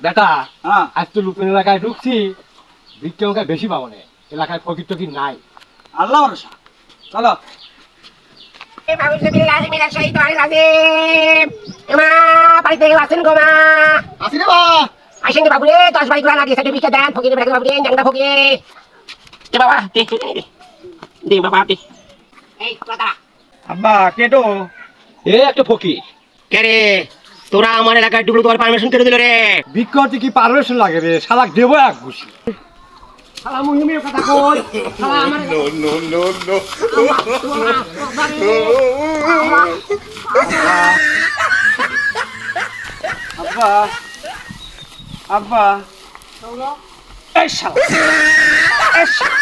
বেটা হ্যাঁ আজ তো নতুন এলাকায় ঢুকছি, ভিক্ষে আমাকে বেশি পাবো না, এলাকায় ফকির টকির নাই। আল্লাহ ভরসা চলো আসি রে বা আসেন বাবু রে 10 বাড়ি তোলা লাগে সেটা বিকে দেন ফকিরে বেড়ে বাবু রে জাংদা ফকিরে কে বাবা দে বাবা দে এই কথা আব্বা কেটো এ একটা ফকির। কে রে তোরা আমার এলাকায় ডুবলো তোমার পারমিশন করে দিল রে ভিক্ষে করতে কি পারমিশন লাগে রে, শালাক দেবো এক ঘুষি। শালা মুহিমের কথা কই শালা আমার আব্বা আব্বা এই শালা এই শালা